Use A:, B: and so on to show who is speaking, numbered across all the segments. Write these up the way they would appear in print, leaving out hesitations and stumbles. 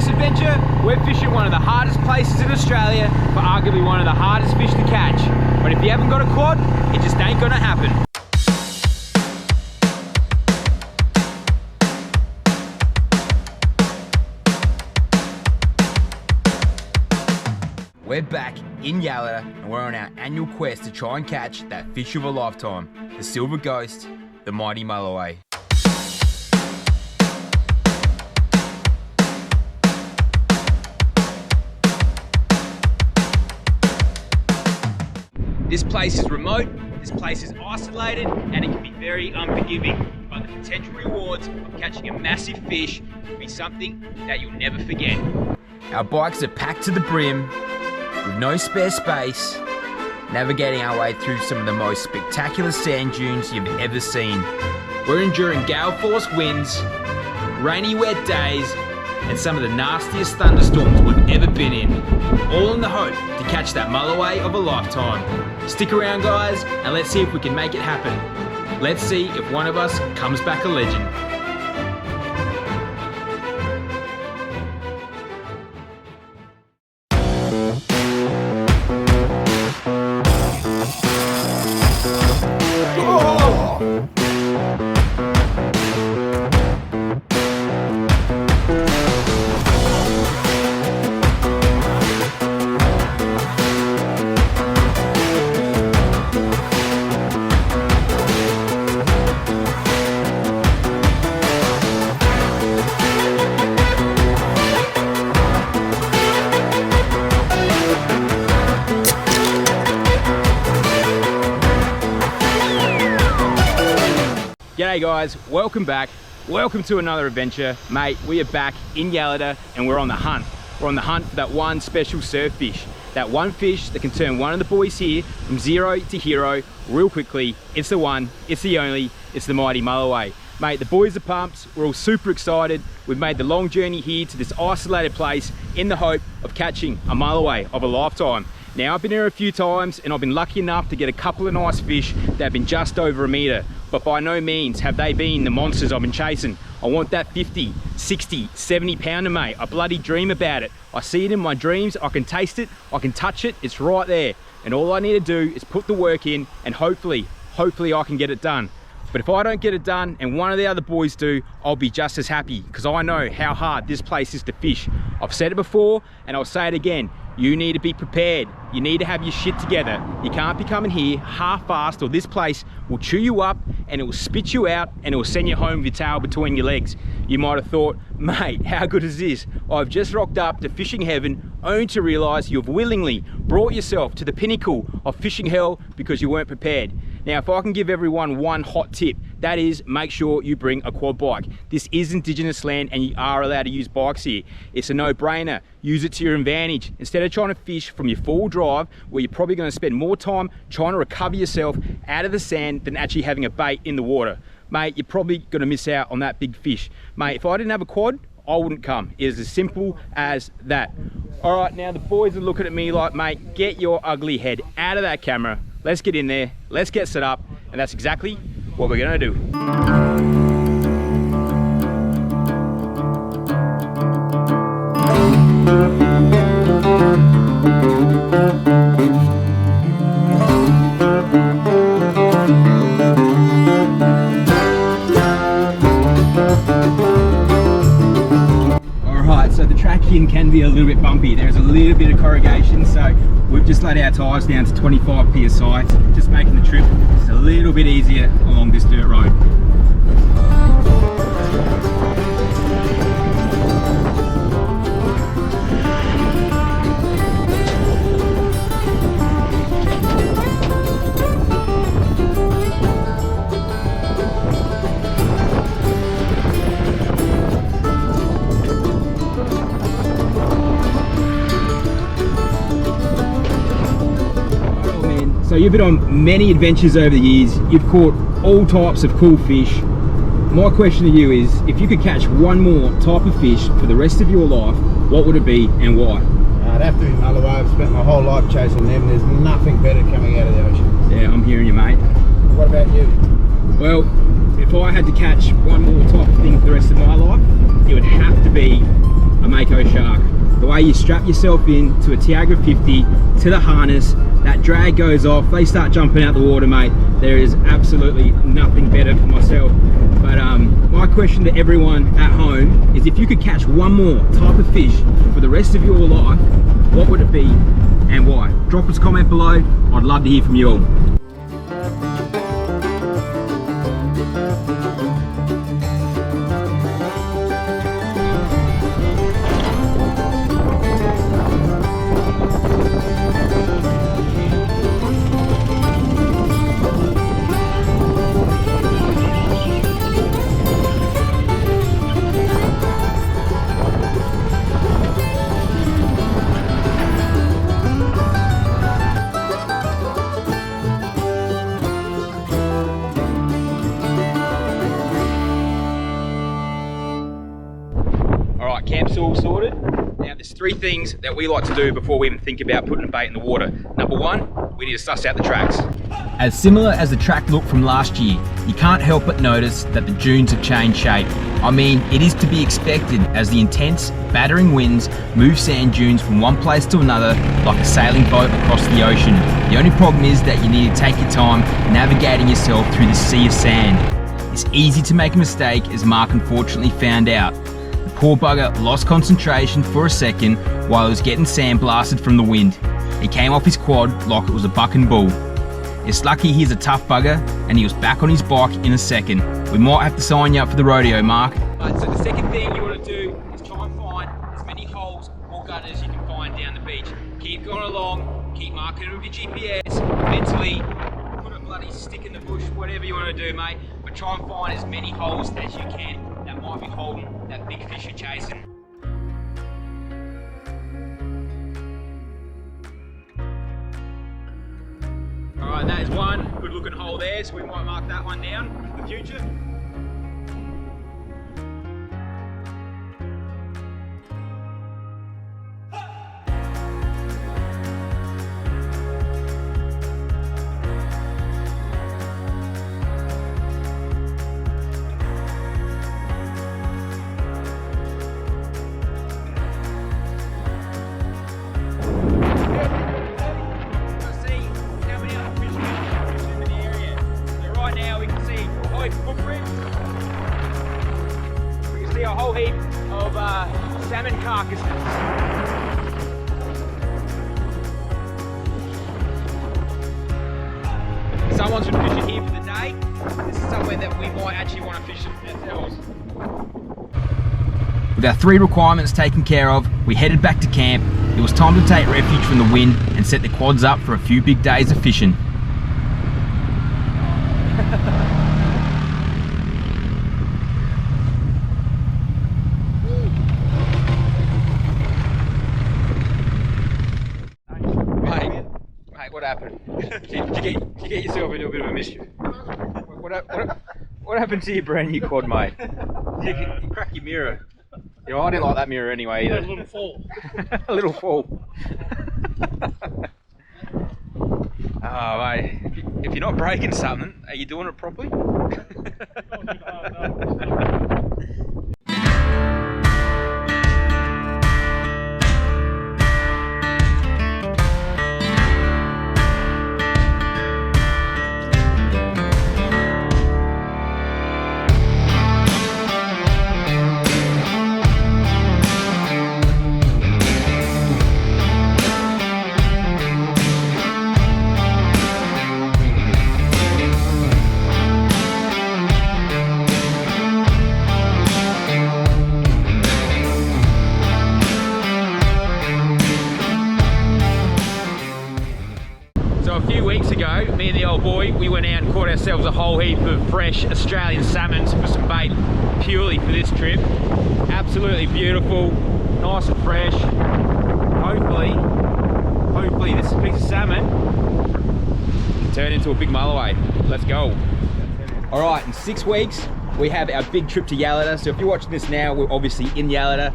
A: this adventure, we're fishing one of the hardest places in Australia for arguably one of the hardest fish to catch. But if you haven't got a quad, it just ain't gonna happen. We're back in Yalata and we're on our annual quest to try and catch that fish of a lifetime, the silver ghost, the mighty mulloway. This place is remote, this place is isolated, and it can be very unforgiving. But the potential rewards of catching a massive fish can be something that you'll never forget. Our bikes are packed to the brim, with no spare space, navigating our way through some of the most spectacular sand dunes you've ever seen. We're enduring gale force winds, rainy wet days, and some of the nastiest thunderstorms we've ever been in, all in the hope to catch that mulloway of a lifetime. Stick around, guys, and let's see if we can make it happen. Let's see if one of us comes back a legend. G'day guys, welcome back. Welcome to another adventure. Mate, we are back in Yalata and we're on the hunt. We're on the hunt for that one special surf fish. That one fish that can turn one of the boys here from zero to hero real quickly. It's the one, it's the only, it's the mighty mulloway. Mate, the boys are pumped. We're all super excited. We've made the long journey here to this isolated place in the hope of catching a mulloway of a lifetime. Now, I've been here a few times and I've been lucky enough to get a couple of nice fish that have been just over a metre. But by no means have they been the monsters I've been chasing. I want that 50, 60, 70 pounder, mate. I bloody dream about it. I see it in my dreams, I can taste it, I can touch it, it's right there. And all I need to do is put the work in and hopefully I can get it done. But if I don't get it done and one of the other boys do, I'll be just as happy because I know how hard this place is to fish. I've said it before and I'll say it again. You need to be prepared. You need to have your shit together. You can't be coming here half-assed or this place will chew you up and it will spit you out and it will send you home with your tail between your legs. You might have thought, mate, how good is this? I've just rocked up to fishing heaven only to realise you've willingly brought yourself to the pinnacle of fishing hell because you weren't prepared. Now, if I can give everyone one hot tip, that is make sure you bring a quad bike. This is Indigenous land and you are allowed to use bikes here. It's a no-brainer. Use it to your advantage. Instead of trying to fish from your four-wheel drive, where you're probably going to spend more time trying to recover yourself out of the sand than actually having a bait in the water. Mate, you're probably going to miss out on that big fish. Mate, if I didn't have a quad, I wouldn't come. It is as simple as that. All right, now the boys are looking at me like, mate, get your ugly head out of that camera. Let's get in there, let's get set up, and that's exactly what we're gonna do. Alright, so the track in can be a little bit bumpy. There's a little bit of corrugation, so we've just let our tyres down to 25 psi, just making the trip just a little bit easier along this dirt road. So you've been on many adventures over the years, you've caught all types of cool fish. My question to you is, if you could catch one more type of fish for the rest of your life, what would it be and why?
B: It'd have to be mulloway. I've spent my whole life chasing them. There's nothing better coming out of the ocean.
A: Yeah, I'm hearing you, mate.
B: What about you?
A: Well, if I had to catch one more type of thing for the rest of my life, it would have to be a mako shark. way you strap yourself in to a Tiagra 50, to the harness, that drag goes off, they start jumping out the water, mate. There is absolutely nothing better for myself. But my question to everyone at home is, if you could catch one more type of fish for the rest of your life, what would it be and why? Drop us a comment below. I'd love to hear from you all. Camp's all sorted. Now there's three things that we like to do before we even think about putting a bait in the water. Number one, we need to suss out the tracks. As similar as the track looked from last year, you can't help but notice that the dunes have changed shape. I mean, it is to be expected as the intense, battering winds move sand dunes from one place to another like a sailing boat across the ocean. The only problem is that you need to take your time navigating yourself through the sea of sand. It's easy to make a mistake, as Mark unfortunately found out. Poor bugger lost concentration for a second while he was getting sandblasted from the wind. He came off his quad like it was a buck and bull. It's lucky he's a tough bugger and he was back on his bike in a second. We might have to sign you up for the rodeo, Mark. Right, so the second thing you want to do is try and find as many holes or gutters you can find down the beach. Keep going along, keep marking it with your GPS, mentally put a bloody stick in the bush, whatever you want to do, mate, but try and find as many holes as you can that might be holding that big fish you're chasing. Alright, that is one good looking hole there, so we might mark that one down for the future. A whole heap of salmon carcasses. Someone's been fishing here for the day. This is somewhere that we might actually want to fish ourselves. With our three requirements taken care of, we headed back to camp. It was time to take refuge from the wind and set the quads up for a few big days of fishing. What happened? Did you get yourself into a bit of a mischief? What happened to your brand new quad, mate? You crack your mirror. You know, I didn't like that mirror anyway either. A little fall. A little fall. Oh, mate. If you're not breaking something, are you doing it properly? Ago, me and the old boy, we went out and caught ourselves a whole heap of fresh Australian salmon for some bait purely for this trip. Absolutely beautiful, nice and fresh. Hopefully this piece of salmon can turn into a big mulloway. Let's go. All right, in 6 weeks, we have our big trip to Yalata. So if you're watching this now, we're obviously in Yalata.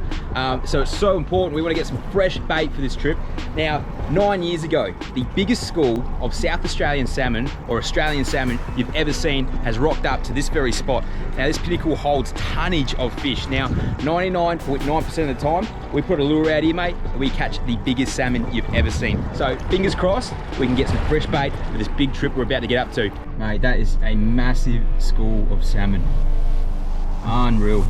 A: So it's so important. We want to get some fresh bait for this trip. Now, 9 years ago, the biggest school of South Australian salmon, or Australian salmon, you've ever seen has rocked up to this very spot. Now, this pinnacle holds tonnage of fish. Now, 99.9% of the time, we put a lure out here, mate, and we catch the biggest salmon you've ever seen. So, fingers crossed, we can get some fresh bait for this big trip we're about to get up to. Mate, that is a massive school of salmon. Unreal.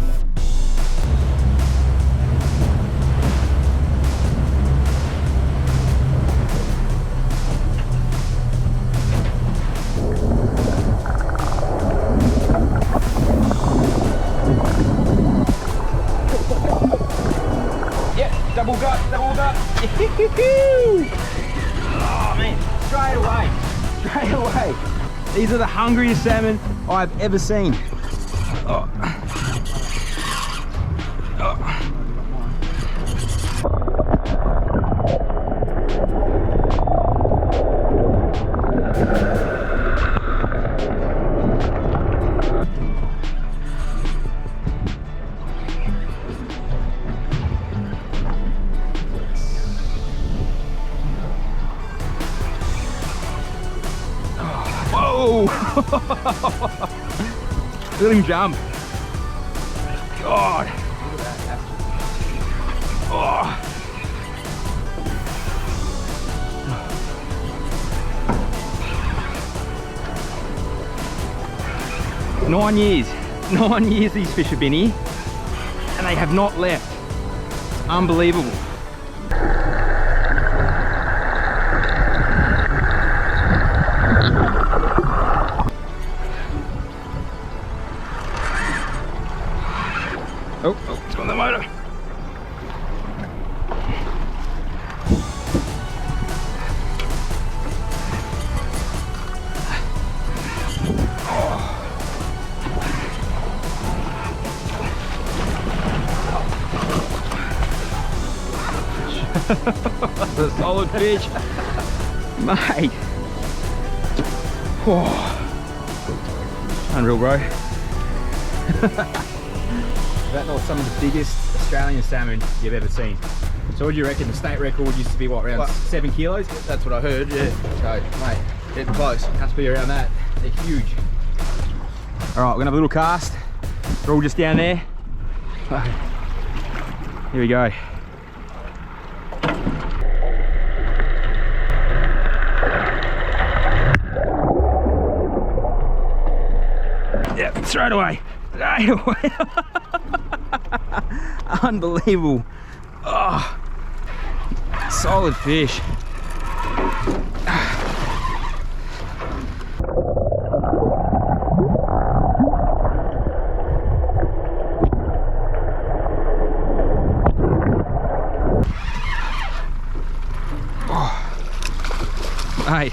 A: Double gut. Oh man, straight away. These are the hungriest salmon I've ever seen. Oh. Look at him jump. God. Oh. 9 years. 9 years these fish have been here, and they have not left. It's unbelievable. Oh, it's on the motor. That's a solid fish, mate. Oh. Unreal, bro. That was some of the biggest Australian salmon you've ever seen. So what do you reckon? The state record used to be what, around 7 kilos?
B: That's what I heard, yeah. So, mate, getting close.
A: Has to be around that. They're huge. All right, we're gonna have a little cast. They're all just down there. Here we go. Yep, straight away. Unbelievable. Oh, solid fish. Oh. Hey,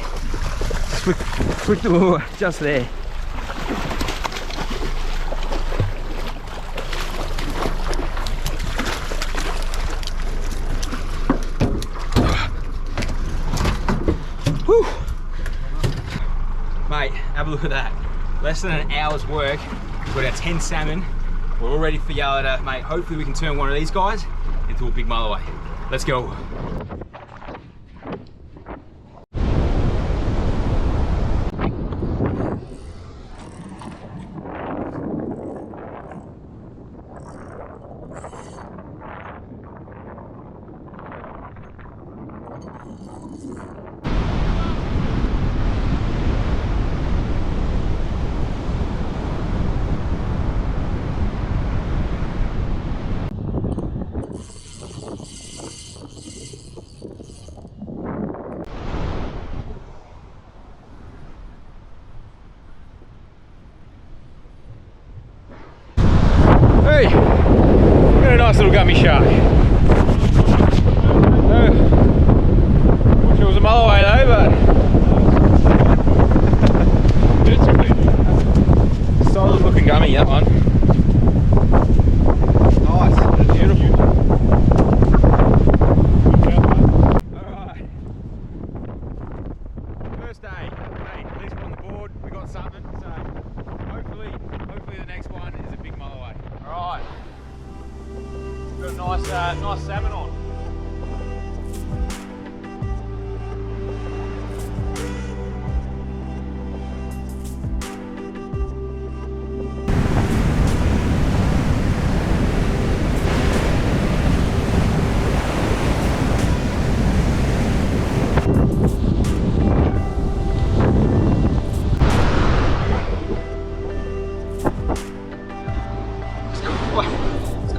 A: flick the lure just there. Mate, have a look at that. Less than an hour's work. We've got our 10 salmon. We're all ready for Yalata. Mate, hopefully we can turn one of these guys into a big mulloway. Let's go. Hey, got a nice little gummy shark. Wish it was a mulloway though, but solid looking gummy, that one. Nice, beautiful. Alright. First day. Hey, at least we're on the board, we got something, so hopefully the next one salmon on.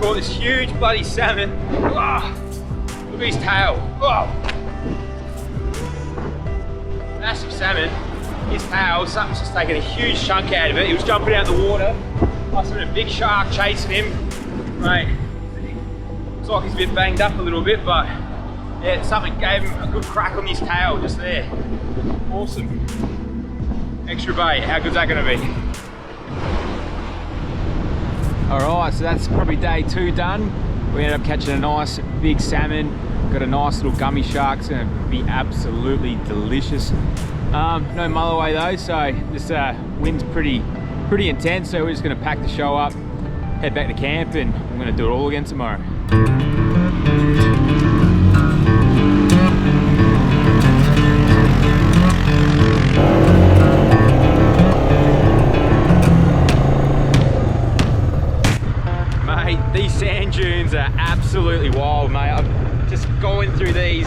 A: Caught this huge bloody salmon. Oh, look at his tail. Oh. Massive salmon. His tail, something's just taking a huge chunk out of it. He was jumping out of the water. I saw a big shark chasing him. Mate, looks like he's a bit banged up a little bit, but yeah, something gave him a good crack on his tail just there. Awesome. Extra bait, how good's that gonna be? Alright, so that's probably day 2 done. We ended up catching a nice big salmon. Got a nice little gummy shark. It's going to be absolutely delicious. No mulloway though, so this wind's pretty intense, so we're just going to pack the show up, head back to camp, and I'm going to do it all again tomorrow. These sand dunes are absolutely wild, mate. I'm just going through these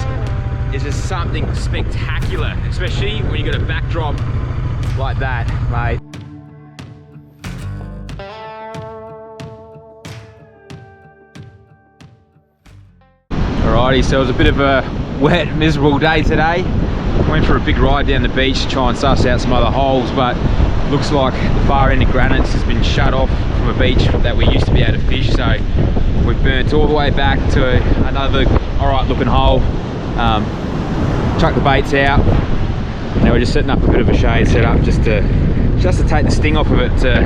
A: is just something spectacular, especially when you got a backdrop like that, mate. Alrighty, so it was a bit of a wet, miserable day today. Went for a big ride down the beach to try and suss out some other holes, but looks like the far end of Granites has been shut off from a beach that we used to be able to fish, so we've burnt all the way back to another alright looking hole. Chuck the baits out. Now we're just setting up a bit of a shade setup just to take the sting off of it to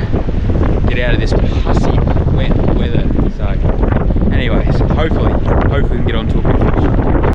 A: get out of this pussy wet weather. So anyways, hopefully we can get onto a good fish.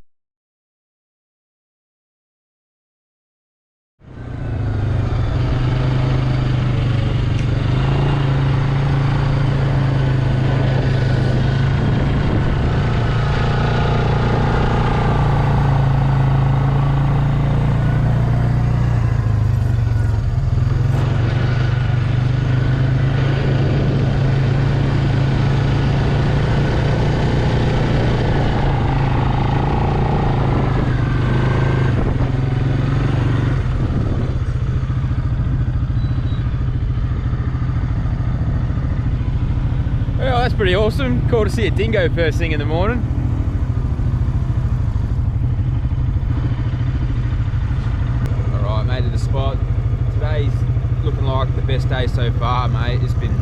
A: Well, that's pretty awesome. Cool to see a dingo first thing in the morning. Alright, made it to the spot. Today's looking like the best day so far, mate. It's been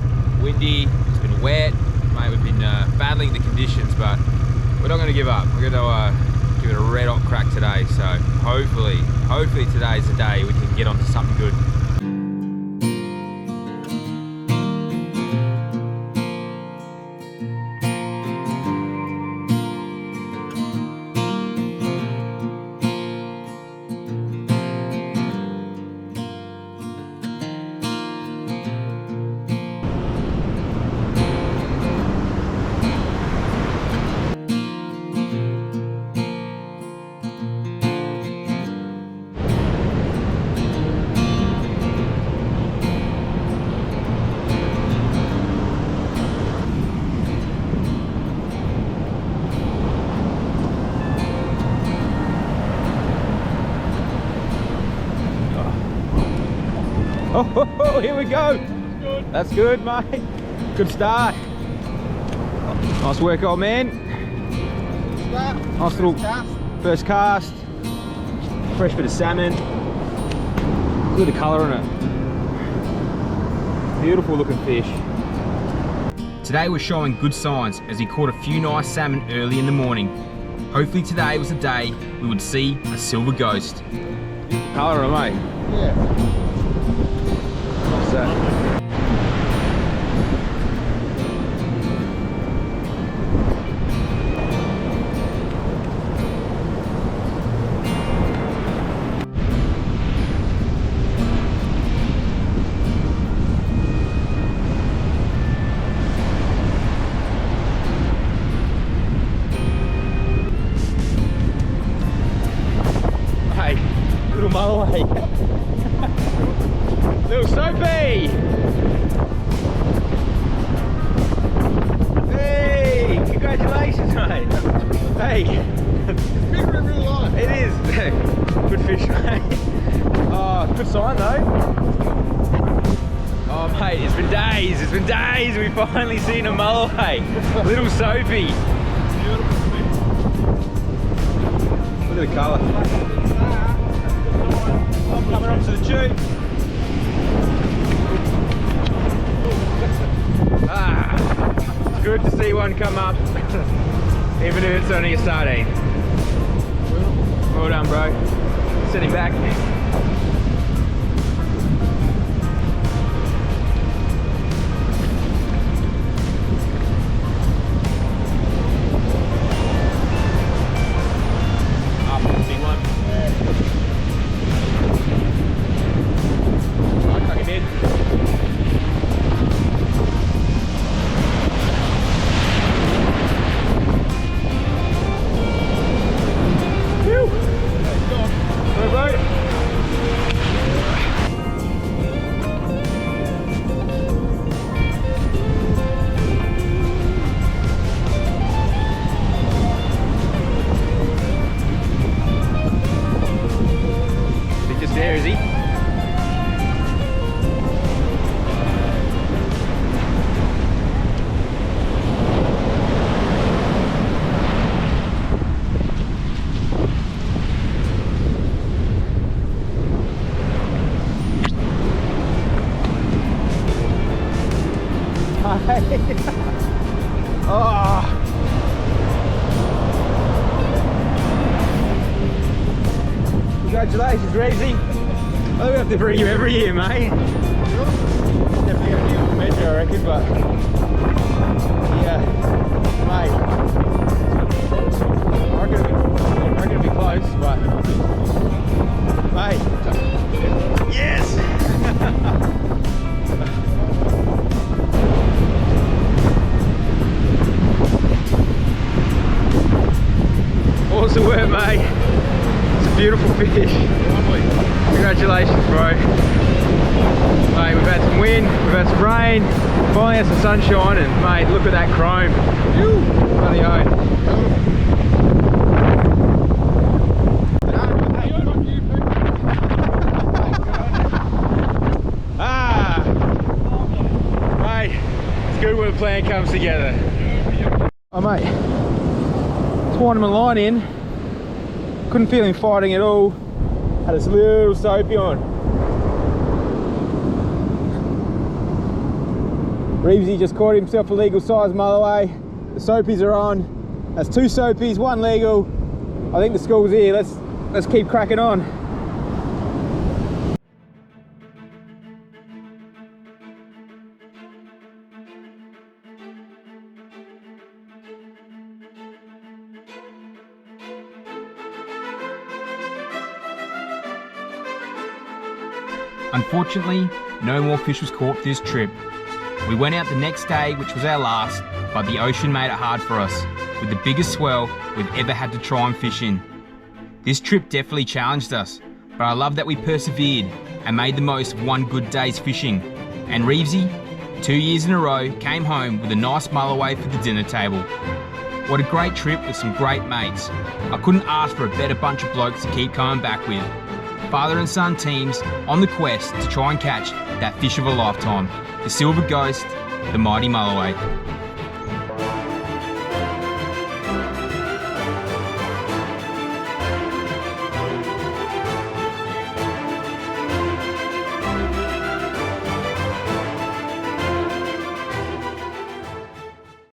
A: windy, it's been wet, mate. We've been battling the conditions, but we're not going to give up. We're going to give it a red hot crack today. So hopefully today's the day we can get onto something good. Oh, here we go. That's good, mate. Good start. Nice work, old man. Nice little first cast. Fresh bit of salmon. Look at the colour on it. Beautiful looking fish. Today we're showing good signs as he caught a few nice salmon early in the morning. Hopefully today was a day we would see a silver ghost. Colour on it, mate.
B: Yeah.
A: What's that? mate. Little Soapy! Hey, congratulations, mate. Hey.
B: It's bigger in real life.
A: It is. Good fish, mate. Oh, good sign though. Oh, mate, it's been days. It's been days. We've finally seen a mulloway. Little Soapy. Look at the colour. I'm coming up to the tube. Ah, it's good to see one come up, even if it's only a sardine. Well done, bro. Sitting back. There, is he? Oh. Congratulations, Reezy. I think we have to bring you every year, mate. Definitely have to give a measure, I reckon, but yeah, mate. I reckon it'll be close, but mate. Yes! Awesome work, mate. It's a beautiful fish. Congratulations, bro. Mate, we've had some wind, we've had some rain, finally had some sunshine, and mate, look at that chrome. Bloody oath. Ah! Mate, it's good when the plan comes together. Oh mate, twined my line in, couldn't feel him fighting at all. Had this little soapy on. Reevesy just caught himself a legal size mulloway. The soapies are on. That's 2 soapies, 1 legal. I think the school's here. Let's keep cracking on.
C: Unfortunately, no more fish was caught this trip. We went out the next day, which was our last, but the ocean made it hard for us, with the biggest swell we've ever had to try and fish in. This trip definitely challenged us, but I love that we persevered and made the most of one good day's fishing. And Reevesy, 2 years in a row, came home with a nice mulloway for the dinner table. What a great trip with some great mates. I couldn't ask for a better bunch of blokes to keep coming back with. Father and son teams on the quest to try and catch that fish of a lifetime, the silver ghost, the mighty mulloway.